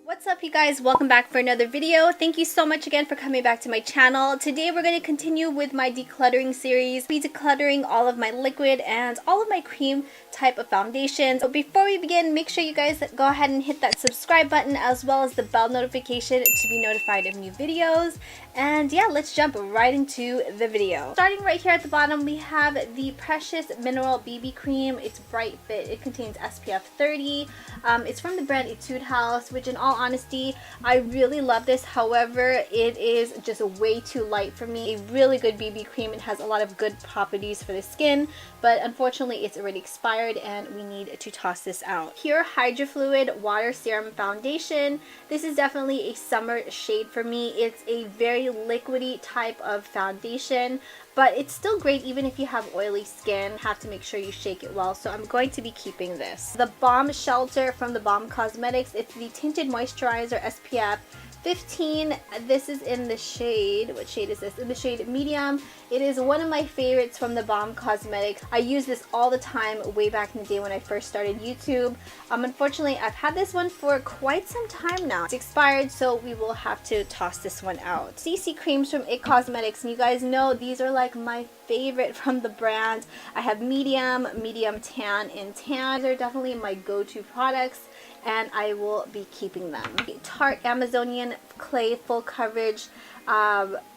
What's up, you guys? Welcome back for another video. Thank you so much again for coming back to my channel. Today we're going to continue with my decluttering series. I'll be decluttering all of my liquid and all of my cream type of foundations. So before we begin, make sure you guys go ahead and hit that subscribe button as well as the bell notification to be notified of new videos. And yeah, let's jump right into the video. Starting right here at the bottom, we have the Precious Mineral BB Cream. It's Bright Fit. It contains SPF 30. It's from the brand Etude House, which in all honesty, I really love this. However, it is just way too light for me. A really good BB cream. It has a lot of good properties for the skin, but unfortunately it's already expired and we need to toss this out. Pure Hydro Fluid Water Serum Foundation. This is definitely a summer shade for me. It's a very liquidy type of foundation, but it's still great even if you have oily skin. Have to make sure you shake it well, so I'm going to be keeping this. The Balm Shelter from the Balm Cosmetics. It's the Tinted Moisturizer SPF 15. This is in the shade, what shade is this? In the shade medium. It is one of my favorites from the Balm Cosmetics. I use this all the time way back in the day when I first started YouTube. Unfortunately, I've had this one for quite some time now. It's expired, so we will have to toss this one out. CC creams from IT Cosmetics, and you guys know these are like my favorite from the brand. I have medium, medium tan, and tan. These are definitely my go-to products, and I will be keeping them. Tarte Amazonian Clay Full Coverage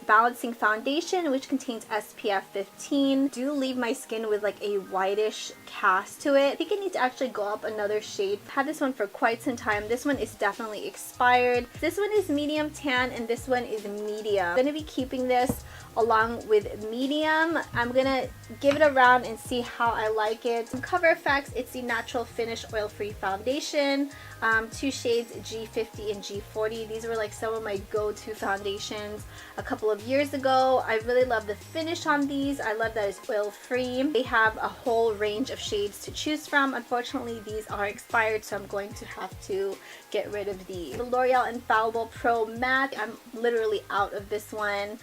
Balancing Foundation, which contains SPF 15. Do leave my skin with like a whitish cast to it. I think I need to actually go up another shade. I've had this one for quite some time. This one is definitely expired. This one is medium tan and this one is medium. I'm going to be keeping this along with medium. I'm gonna give it a round and see how I like it. Some Cover Effects, it's the Natural Finish Oil-Free Foundation. Two shades, G50 and G40. These were like some of my go-to foundations a couple of years ago. I really love the finish on these. I love that it's oil-free. They have a whole range of shades to choose from. Unfortunately, these are expired, so I'm going to have to get rid of these. The L'Oreal Infallible Pro Matte. I'm literally out of this one.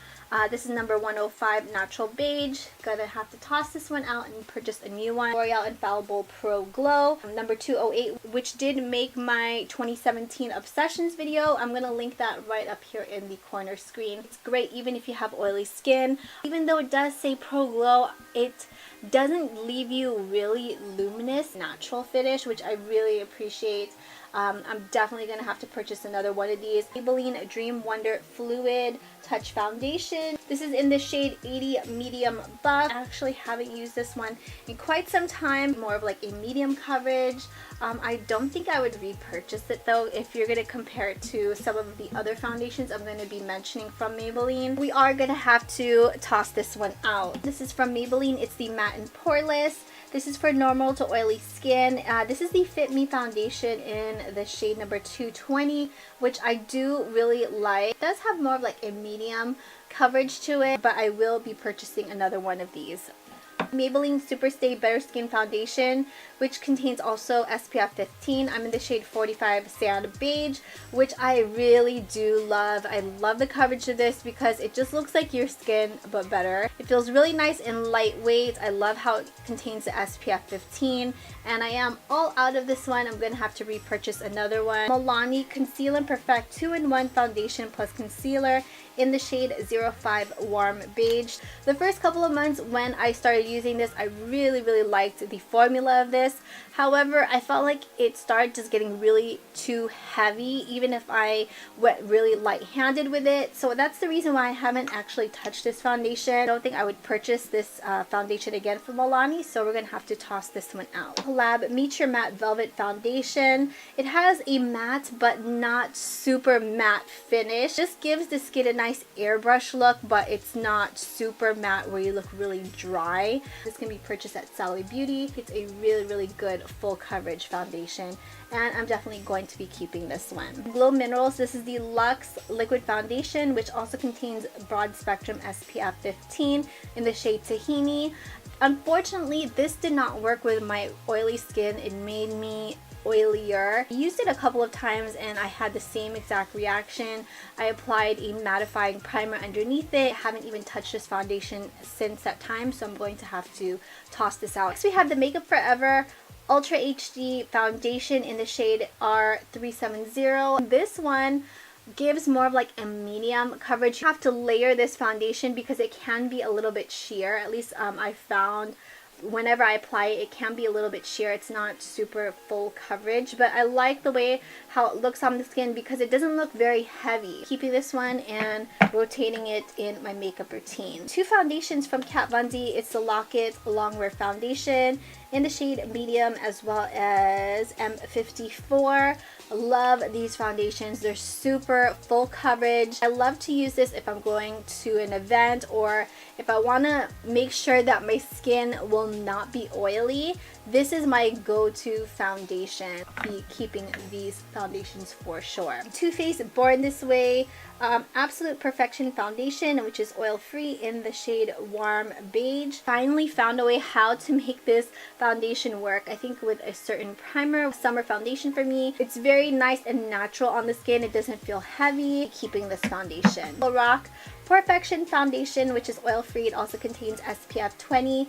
This is number 105, Natural Beige. Gonna have to toss this one out and purchase a new one. L'Oreal Infallible Pro Glow, number 208, which did make my 2017 Obsessions video. I'm gonna link that right up here in the corner screen. It's great even if you have oily skin. Even though it does say Pro Glow, it doesn't leave you really luminous natural finish, which I really appreciate. I'm definitely going to have to purchase another one of these. Maybelline Dream Wonder Fluid Touch Foundation. This is in the shade 80 Medium Buff. I actually haven't used this one in quite some time. More of like a medium coverage. I don't think I would repurchase it though if you're going to compare it to some of the other foundations I'm going to be mentioning from Maybelline. We are going to have to toss this one out. This is from Maybelline. It's the Matte and Poreless. This is for normal to oily skin. This is the Fit Me foundation in the shade number 220, which I do really like. It does have more of like a medium coverage to it, but I will be purchasing another one of these. Maybelline Superstay Better Skin Foundation, which contains also SPF 15. I'm in the shade 45 Sand Beige, which I really do love. I love the coverage of this because it just looks like your skin, but better. It feels really nice and lightweight. I love how it contains the SPF 15, and I am all out of this one. I'm going to have to repurchase another one. Milani Conceal and Perfect 2-in-1 Foundation plus Concealer in the shade 05 Warm Beige. The first couple of months when I started using this, I really liked the formula of this. However, I felt like it started just getting really too heavy, even if I went really light-handed with it. So that's the reason why I haven't actually touched this foundation. I don't think I would purchase this foundation again from Milani, so we're going to have to toss this one out. Collab Meet Your Matte Velvet Foundation. It has a matte but not super matte finish. Just gives the skin a nice airbrush look, but it's not super matte where you look really dry. This can be purchased at Sally Beauty. It's a really good full coverage foundation, and I'm definitely going to be keeping this one. Glow Minerals. This is the Luxe Liquid Foundation, which also contains broad spectrum SPF 15 in the shade Tahini. Unfortunately, this did not work with my oily skin. It made me oilier. I used it a couple of times and I had the same exact reaction. I applied a mattifying primer underneath it. I haven't even touched this foundation since that time, so I'm going to have to toss this out. Next we have the Makeup Forever Ultra HD foundation in the shade R370. This one gives more of like a medium coverage. You have to layer this foundation because it can be a little bit sheer. At least I found whenever I apply it, it can be a little bit sheer. It's not super full coverage, but I like the way how it looks on the skin because it doesn't look very heavy. Keeping this one and rotating it in my makeup routine. Two foundations from Kat Von D. It's the Lock-It Longwear Foundation in the shade medium as well as M54. Love these foundations. They're super full coverage. I love to use this if I'm going to an event or if I want to make sure that my skin will not be oily. This is my go-to foundation. Be keeping these foundations for sure. Too Faced Born This Way Absolute Perfection Foundation, which is oil-free in the shade Warm Beige. Finally found a way how to make this foundation work. I think with a certain primer, summer foundation for me. It's very nice and natural on the skin. It doesn't feel heavy. Keeping this foundation. Rock Perfection Foundation, which is oil-free. It also contains SPF 20.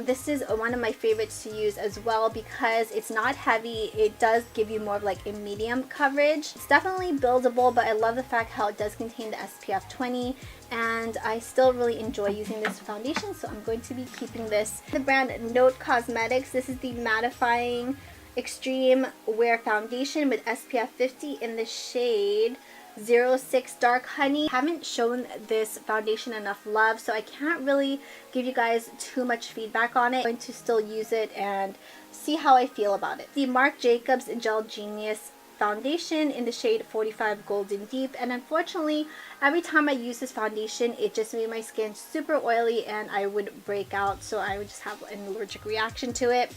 This is one of my favorites to use as well because it's not heavy. It does give you more of like a medium coverage. It's definitely buildable, but I love the fact how it does contain the SPF 20, and I still really enjoy using this foundation, so I'm going to be keeping this. The brand Note Cosmetics. This is the mattifying extreme wear foundation with SPF 50 in the shade 06 Dark Honey. Haven't shown this foundation enough love, so I can't really give you guys too much feedback on it. I'm going to still use it and see how I feel about it. The Marc Jacobs Gel Genius foundation in the shade 45 Golden Deep, and unfortunately every time I use this foundation it just made my skin super oily and I would break out, so I would just have an allergic reaction to it.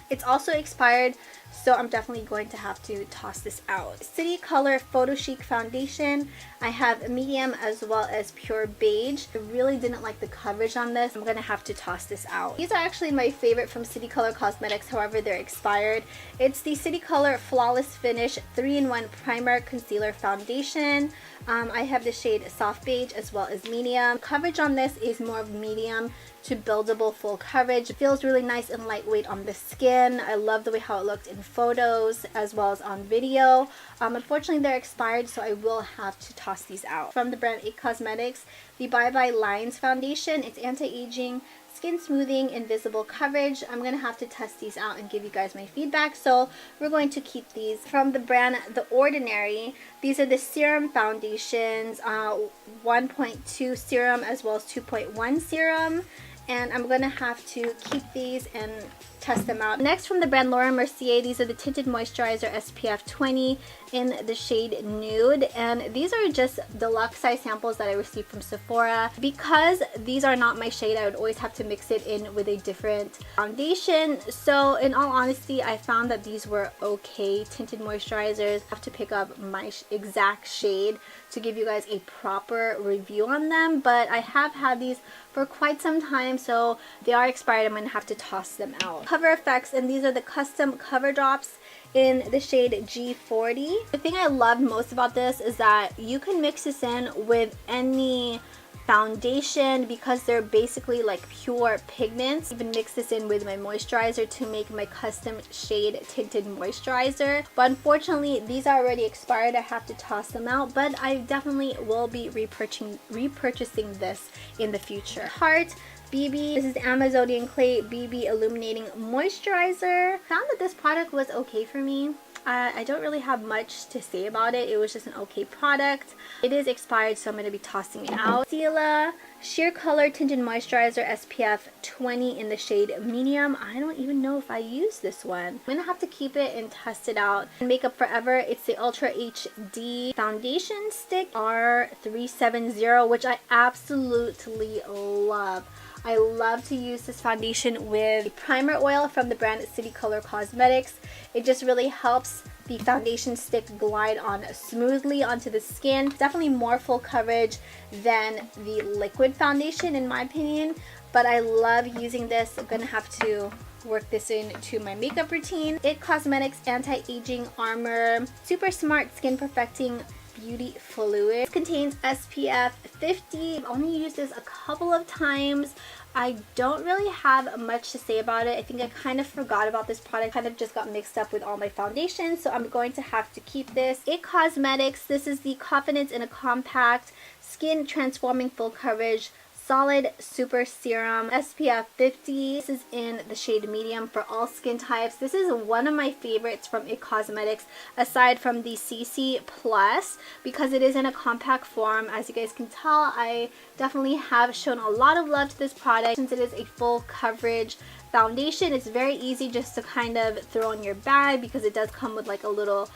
It's also expired, so I'm definitely going to have to toss this out. City Color Photo Chic Foundation. I have a medium as well as pure beige. I really didn't like the coverage on this. I'm going to have to toss this out. These are actually my favorite from City Color Cosmetics, however they're expired. It's the City Color Flawless Finish 3-in-1 Primer Concealer Foundation. I have the shade Soft Beige as well as medium. Coverage on this is more of medium to buildable full coverage. It feels really nice and lightweight on the skin. I love the way how it looked in photos as well as on video. Unfortunately they're expired, so I will have to toss these out. From the brand IT Cosmetics, the Bye Bye Lines Foundation. It's anti-aging, skin smoothing, invisible coverage. I'm going to have to test these out and give you guys my feedback, so we're going to keep these. From the brand The Ordinary, these are the serum foundations, 1.2 serum as well as 2.1 serum, and I'm going to have to keep these and test them out. Next, from the brand Laura Mercier, these are the Tinted Moisturizer SPF 20 in the shade Nude, and these are just deluxe size samples that I received from Sephora. Because these are not my shade, I would always have to mix it in with a different foundation, so in all honesty I found that these were okay tinted moisturizers. I have to pick up my exact shade to give you guys a proper review on them, but I have had these for quite some time, so they are expired. I'm going to have to toss them out. Cover Effects, and these are the custom cover drops in the shade G40. The thing I loved most about this is that you can mix this in with any foundation because they're basically like pure pigments. Even mix this in with my moisturizer to make my custom shade tinted moisturizer, but unfortunately these are already expired. I have to toss them out, but I definitely will be repurchasing this in the future. Heart BB. This is the Amazonian Clay BB Illuminating Moisturizer. Found that this product was okay for me. I don't really have much to say about it. It was just an okay product. It is expired, so I'm going to be tossing it out. Stila Sheer Color Tinted Moisturizer SPF 20 in the shade Medium. I don't even know if I use this one. I'm going to have to keep it and test it out. Makeup Forever, it's the Ultra HD Foundation Stick R370, which I absolutely love. I love to use this foundation with primer oil from the brand City Color Cosmetics. It just really helps the foundation stick glide on smoothly onto the skin. Definitely more full coverage than the liquid foundation in my opinion, but I love using this. I'm gonna have to work this into my makeup routine. IT Cosmetics Anti-Aging Armor Super Smart Skin Perfecting Beauty Fluid. It contains SPF 50. I've only used this a couple of times. I don't really have much to say about it. I think I kind of forgot about this product. Kind of just got mixed up with all my foundations, so I'm going to have to keep this. IT Cosmetics, this is the Confidence in a Compact Skin Transforming Full Coverage Solid Super Serum SPF 50. This is in the shade medium for all skin types. This is one of my favorites from IT Cosmetics aside from the CC Plus because it is in a compact form. As you guys can tell, I definitely have shown a lot of love to this product since it is a full coverage foundation. It's very easy just to kind of throw in your bag because it does come with like a little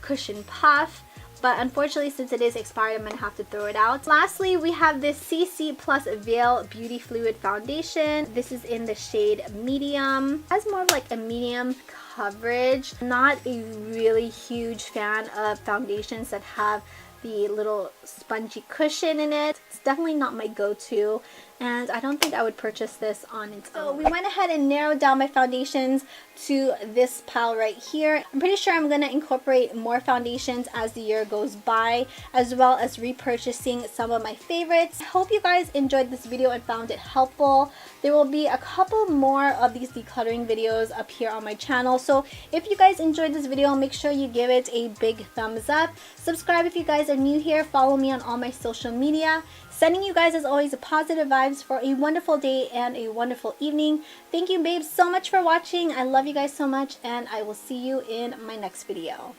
cushion puff. But unfortunately, since it is expired, I'm going to have to throw it out. Lastly, we have this CC Plus Veil Beauty Fluid Foundation. This is in the shade medium. It has more of like a medium coverage. I'm not a really huge fan of foundations that have the little spongy cushion in it. It's definitely not my go-to, and I don't think I would purchase this on its own. So we went ahead and narrowed down my foundations to this pile right here. I'm pretty sure I'm going to incorporate more foundations as the year goes by, as well as repurchasing some of my favorites. I hope you guys enjoyed this video and found it helpful. There will be a couple more of these decluttering videos up here on my channel, so if you guys enjoyed this video, make sure you give it a big thumbs up. Subscribe if you guys are new here. Follow me on all my social media. Sending you guys as always positive vibes for a wonderful day and a wonderful evening. Thank you babes so much for watching. I love you guys so much, and I will see you in my next video.